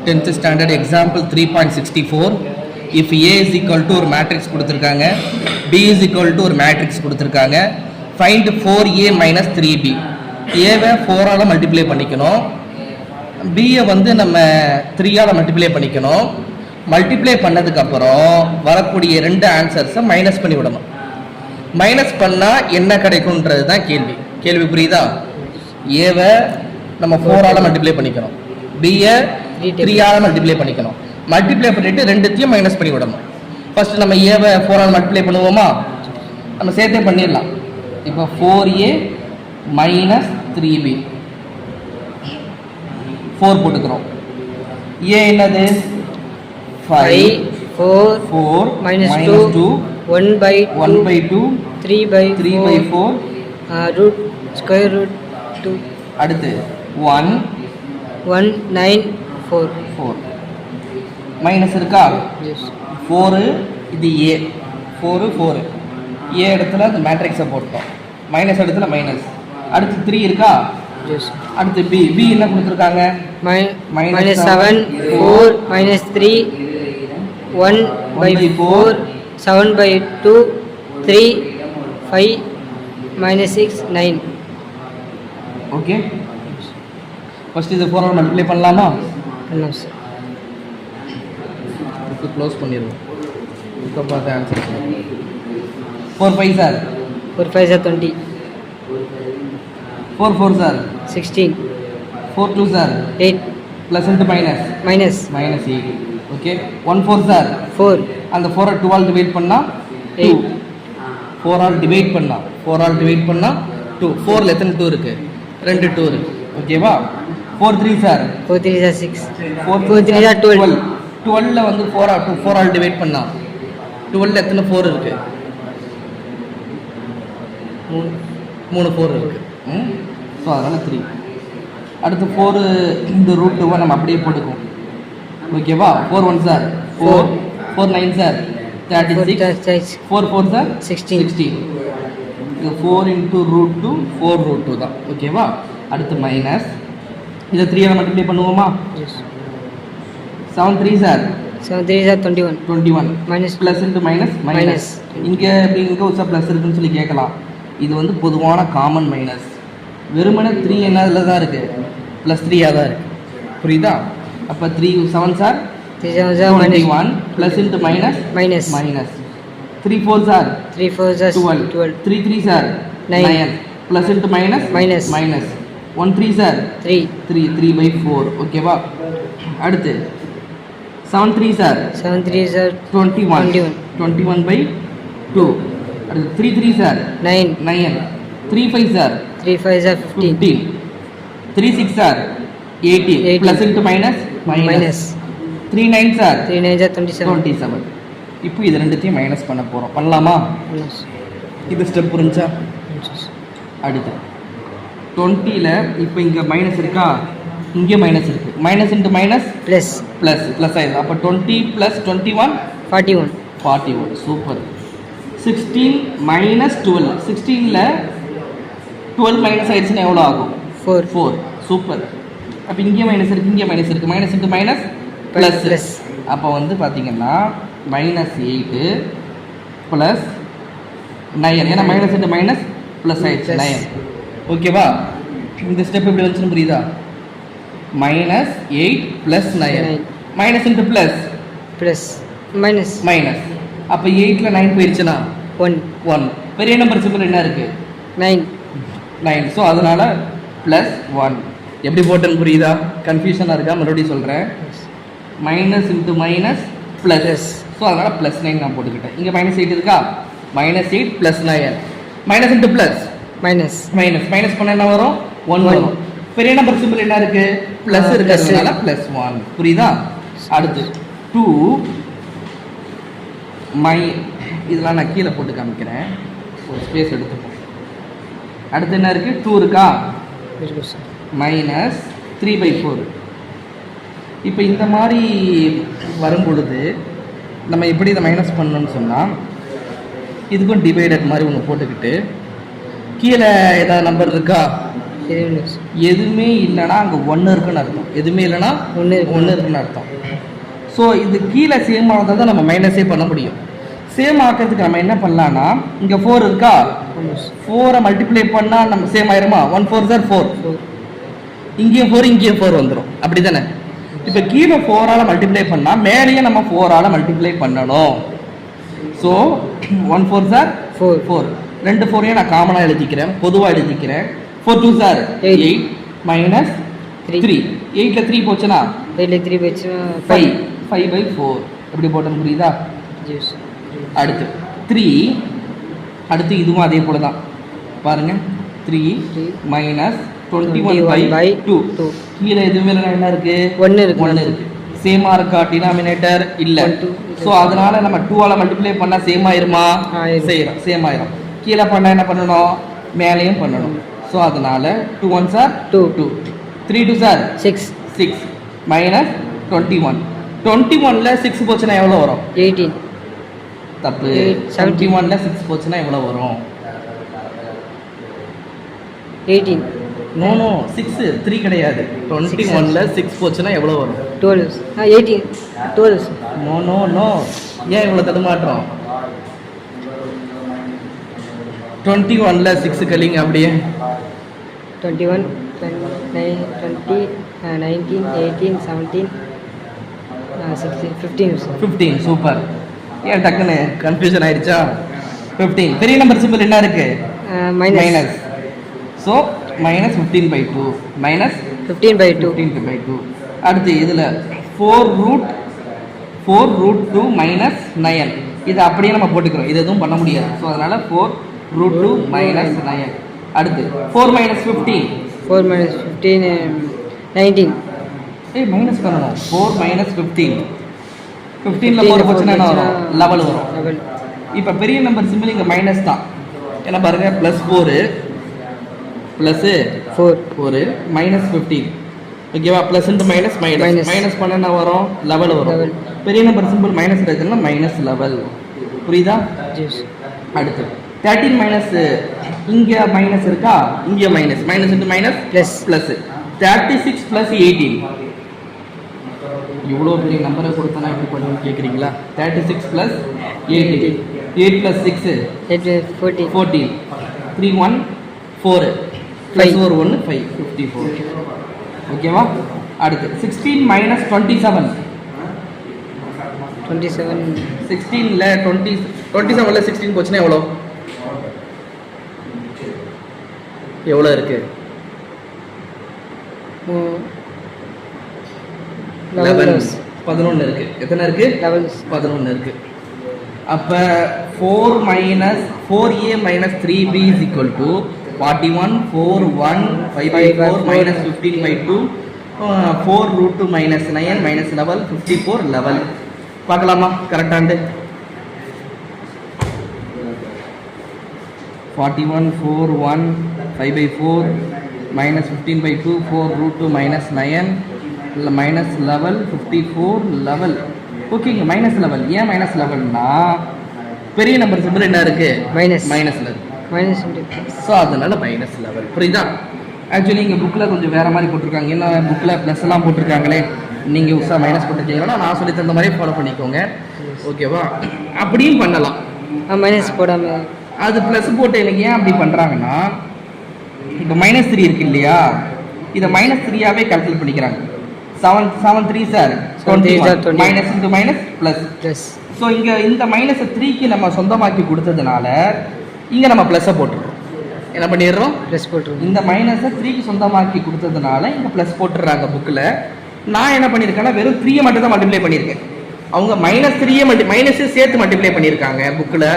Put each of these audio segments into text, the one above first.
10th standard example 3.64. If A is equal to ஒரு matrix கொடுத்துருக்காங்க, B is equal to ஒரு matrix கொடுத்துருக்காங்க, find 4A minus 3B. Aவை 4ஆல் மல்டிப்ளை பண்ணிக்கணும், Bயை வந்து நம்ம 3ஆல் மல்டிப்ளை பண்ணிக்கணும். மல்டிப்ளை பண்ணதுக்கப்புறம் வரக்கூடிய ரெண்டு ஆன்சர்ஸை மைனஸ் பண்ணி விடணும். மைனஸ் பண்ணால் என்ன கிடைக்கும்ன்றது தான் கேள்வி புரியுதா? ஏவை நம்ம 4ஆல் மல்டிப்ளை பண்ணிக்கணும், பியை 3ஆல் மல்டிப்ளை பண்ணிக்கணும். மல்டிப்ளை பண்ணிட்டு ரெண்டுத்தையும் மைனஸ் பண்ணி விடணும். ஃபர்ஸ்ட் நம்ம ஏவை 4ஆல் மல்டிப்ளை பண்ணுவோமா? நம்ம சேர்த்தே பண்ணிடலாம். இப்போ 4A மைனஸ் 3B 4 போட்டுக்கிறோம். ஏ என்னது? 5 4 minus 2 1 by 2 3 by 4 root square root 2. அடுத்து 1 9 4 மைனஸ் இருக்கா? 4 இது A 4 A இடத்துல அந்த மேட்ரிக்ஸை போட்டோம், மைனஸ் இடத்துல மைனஸ். அடுத்து 3 இருக்கா? அடுத்து B என்ன கொடுத்துருக்காங்க? minus 7 4 minus 3 1 by 4 7 by 2 3 5 minus 6 9. Okay, first இது 4ஆல் மல்டிப்ளை பண்ணலாமா? பண்ணலாம் சார். இப்போ க்ளோஸ் பண்ணிடுவோம். இப்போ பார்த்த answer 4 5 sir 4 5 sir 20 4 4 sir 16 4 2 sir 8 plus into minus 8. Okay, 1 4 sir 4. அந்த 4 2ஆல் டிவைட் பண்ணால் 2. 4ஆல் டிவைட் பண்ணால் 2. 4ல் எத்தனை 2 இருக்குது? 2 2 இருக்குது. ஓகேவா? 4 3 சார் 4 3 சார் 6 4 3 சார் 12. 12ல் வந்து 4ஆல் டிவைட் பண்ணால் 12ல் எத்தனை 4 இருக்குது? 3 4 இருக்குது. ஸோ அதனால் 3. அடுத்து 4 இந்த ரூட் 2 நம்ம அப்படியே போட்டுக்குவோம். ஓகேவா? 4 1 சார் 4 4 9 சார் 36 4 4 சார் 16. இது 4 இன்ட்டு ரூட் 2 4 ரூட் 2 தான். ஓகேவா? அடுத்து மைனஸ் இதை 3ஆல் மல்டிப்ளை பண்ணுவோமா? 7 3 sir 21 minus plus into minus. இங்கே ஒரு சார் ப்ளஸ் இருக்குன்னு சொல்லி கேட்கலாம். இது வந்து பொதுவான காமன் மைனஸ். வெறுமனே 3 என்னதில் தான் இருக்குது? ப்ளஸ் 3ஆக தான் இருக்குது. புரியுதா? அப்போ 3 7 sir 21 plus into minus 3 4 sir 12 3 3 sir 9 plus into minus 1 3 sir 3 by 4. ஓகேவா? அடுத்து 7 3 சார் 21 by 2. அடுத்து 3 3 sir 9 3 5 sir 15 3 6 sir 18 plus into minus 3 9 sir 27. இப்போ இது ரெண்டுத்தையும் மைனஸ் பண்ண போகிறோம். பண்ணலாமா? இது ஸ்டெப் புரிஞ்சா? அடுத்து 20ல் இப்போ இங்கே மைனஸ் இருக்கா, இங்கே மைனஸ் இருக்குது. மைனஸ் இன்ட்டு மைனஸ் ப்ளஸ் ஆயிடுது. அப்போ 20 ப்ளஸ் 21 41. சூப்பர். 16 மைனஸ் 12 16ல் 12 மைனஸ் ஆயிடுச்சுன்னா எவ்வளோ ஆகும்? 4. சூப்பர். அப்போ இங்கே மைனஸ் இருக்குது மைனஸ் இன்ட்டு மைனஸ் ப்ளஸ். அப்போ வந்து பார்த்தீங்கன்னா -8 ப்ளஸ் 9. ஏன்னா மைனஸ் இன்ட்டு மைனஸ் ப்ளஸ் ஆயிடுச்சு 9. ஓகேவா? இந்த ஸ்டெப் எப்படி வந்துச்சுன்னு புரியுதா? -8 plus 9 minus into plus minus. அப்போ 8ல் 9 போயிடுச்சுன்னா 1. பெரிய நம்பர் சிம்பிள் என்ன இருக்குது? 9. ஸோ அதனால் ப்ளஸ் 1. எப்படி போட்டேன்னு புரியுதா? கன்ஃபியூஷனாக இருக்கா? மறுபடியும் சொல்கிறேன். Minus into minus plus. So அதனால் ப்ளஸ் 9 நான் போட்டுக்கிட்டேன். இங்கே -8 இருக்கா? -8 plus 9 minus into plus minus பண்ண என்ன வரும்? 1 வரும். பெரிய நம்பர் சிம்பிள் என்ன இருக்குது? ப்ளஸ் இருக்கிறதுனால ப்ளஸ் 1. புரியுதா? அடுத்து 2 இதெல்லாம் நான் கீழே போட்டு காமிக்கிறேன், ஒரு ஸ்பேஸ் எடுத்துப்போம். அடுத்து என்ன இருக்குது? 2 இருக்கா? Minus 3 by 4. இப்போ இந்த மாதிரி வரும் பொழுது நம்ம எப்படி இதை மைனஸ் பண்ணணும்னு சொன்னால், இதுக்கும் டிவைடட் மாதிரி ஒன்று போட்டுக்கிட்டு கீழே ஏதாவது நம்பர் இருக்கா? எதுவும் இல்லை சார். எதுவுமே இல்லைன்னா அங்கே ஒன்று இருக்குன்னு அர்த்தம். எதுவுமே இல்லைன்னா ஒன்று இருக்கு. ஒன்று இருக்குன்னு அர்த்தம். ஸோ இது கீழே சேம் ஆனதை தான் நம்ம மைனஸே பண்ண முடியும். சேம் ஆக்கிறதுக்கு நம்ம என்ன பண்ணலான்னா, இங்கே 4 இருக்கா, ஆமாம் சார். 4-ஐ மல்டிப்ளை பண்ணால் நம்ம சேம் ஆயிருமா? 1 4 சார் 4, 4. இங்கேயும் 4 இங்கேயும் 4 வந்துடும். அப்படி தானே? இப்போ கீழே 4-ஆல் மல்டிப்ளை பண்ணால் மேலேயே நம்ம 4-ஆல் மல்டிப்ளை பண்ணணும். So 1 4 sir 4. 4, 2 4-ஐயும் நான் காமனாக எழுதிக்கிறேன், பொதுவாக எழுதிக்கிறேன். 4 2 சார் 8. 8 மைனஸ் 3. 8ல் 3 போச்சுன்னா 8ல் 3 போச்சுன்னா 5. 5/4 எப்படி போட்டோம் புரியுதா? ஜூஸ். அடுத்து 3, அடுத்து இதுவும் அதே போல தான் பாருங்க. 3 மைனஸ் 21/2. கீழே எதுவுமே இல்லைன்னா என்ன இருக்கு? 1 இருக்கு. 1 இருக்கு. சேமா இருக்கா? டினாமினேட்டர் இல்லை. 1 2. ஸோ அதனால நம்ம 2-ஆல் மல்டிப்ளை பண்ணால் சேம் ஆயிருமா? செய்யறோம், சேம் ஆயிரும். கீழே பண்ணால் என்ன பண்ணணும்? மேலேயும் பண்ணணும். ஸோ அதனால 2 1 சார் 2 2, 3 2 சார் 6 6 மைனஸ் 21. 21ல் 6 போச்சுன்னா எவ்வளோ வரும்? 18. தப்பு. 17. 71ல் 6 போச்சுன்னா எவ்வளோ வரும்? 18. நோ 6 3 கிடையாது. 21ல் 6 போச்சுன்னா எவ்வளோ வரும்? 12. 18. 12. நோ ஏன் இவ்வளோ தடுமாற்றம்? 21ல் 6 கழிங்க அப்படியே. 21 20 19 18 17 16 15. 15. சூப்பர். ஏன் டக்குன்னு கன்ஃபியூஷன் ஆயிடுச்சா? 15. பெரிய நம்பர் சிம்பிள் என்ன இருக்கு? மைனஸ். So minus 15/2 minus 15/2. 15/2. அடுத்து இதில் 4√2 மைனஸ் 9. இதை அப்படியே நம்ம போட்டுக்கிறோம், இது எதுவும் பண்ண முடியாது. ஸோ அதனால் 4√2 மைனஸ் 9. அடுத்து 4 மைனஸ் 15. 4 minus 15 19. மைனஸ் பண்ணணும். 4 மைனஸ் 15. 15ல் 4 போச்சுன்னா என்ன வரும்? 11 வரும். 11. இப்போ பெரிய நம்பர் சிம்பிள் இங்கே மைனஸ் தான். என்ன பாருங்க, ப்ளஸ் 4 ப்ளஸ்ஸு 4 மைனஸ் 15. ஓகேவா? Plus into minus minus minus பண்ண என்ன வரும்? 11 வரும். 11. பெரிய நம்பர் சிம்பிள் மைனஸ் இருக்குன்னா மைனஸ் 11. புரியுதா? அடுத்து 13 மைனஸ், இங்கே மைனஸ் இருக்கா, இங்கே minus, minus into minus plus plus 36 plus 18. இவ்வளோ பெரிய நம்பரை கொடுத்தனா எப்படி பண்ணுன்னு கேட்குறீங்களா? 36 ப்ளஸ் 18. 8 ப்ளஸ் 6 14. 3 1 4 ப்ளஸ் 4 1 5 54. ஓகேவா? அடுத்து 16 மைனஸ் 27. 16ல் 27ல் 16 போச்சுன்னா எவ்வளோ? எவ்வளோ இருக்கு? 11 இருக்கு. எத்தனை இருக்கு? 11 இருக்கு. அப்போ 4a minus 3b is equal to 41 4 1 5/4 minus 15/2 4√2 minus 9 minus 11 54 11. பார்க்கலாமா கரெக்டாண்டு? 41 4 1 5/4 minus 15/2 4√2 minus 9 minus 11 54 11. ஓகேங்க, மைனஸ் 11. ஏன் மைனஸ் 11னா பெரிய நம்பர் சிம்பிள் என்ன இருக்கு? மைனஸ்ல இருக்கு. ஸோ அதனால மைனஸ் 11. புரியுதா? ஆக்சுவலி இங்கே புக்கில் கொஞ்சம் வேறு மாதிரி போட்டிருக்காங்க. என்ன புக்கில் ப்ளஸ் எல்லாம் போட்டிருக்காங்களே, நீங்கள் உஷா மைனஸ் போட்டுருக்கீங்கன்னா நான் சொல்லி தந்த மாதிரி ஃபாலோ பண்ணிக்கோங்க. ஓகேவா? அப்படியும் பண்ணலாம். மைனஸ் போடாமல் அது ப்ளஸ் போட்டு எனக்கு ஏன் அப்படி பண்ணுறாங்கன்னா, இப்போ -3 இருக்கு இல்லையா, இதை -3ஆவே கால்குலேட் பண்ணிக்கிறாங்க. 7 3 sir 20 minus into minus plus. So இங்கே இந்த மைனஸை 3க்கு நம்ம சொந்தமாக்கி கொடுத்ததுனால இங்கே நம்ம ப்ளஸ்ஸை போட்டுடுறோம். என்ன பண்ணிடுறோம்? ப்ளஸ் போட்டுருவோம். இந்த மைனஸை 3க்கு சொந்தமாக்கி கொடுத்ததுனால இங்கே ப்ளஸ் போட்டுடுறாங்க புக்கில். நான் என்ன பண்ணியிருக்கேன்னா வெறும் 3 மட்டும் தான் மல்டிப்ளை பண்ணியிருக்கேன். அவங்க -3 மைனஸை சேர்த்து மல்டிப்ளை பண்ணியிருக்காங்க புக்கில்.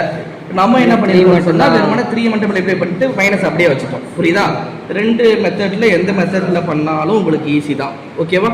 நம்ம என்ன பண்ணிருக்கோம் சொன்னா வெறுமனே 3 மட்டும் மல்டிப்ளை பண்ணிட்டு மைனஸ் அப்படியே வச்சுட்டோம். புரியுதா? 2 மெத்தட்ல எந்த மெத்தட்ல பண்ணாலும் உங்களுக்கு ஈஸி தான். ஓகேவா?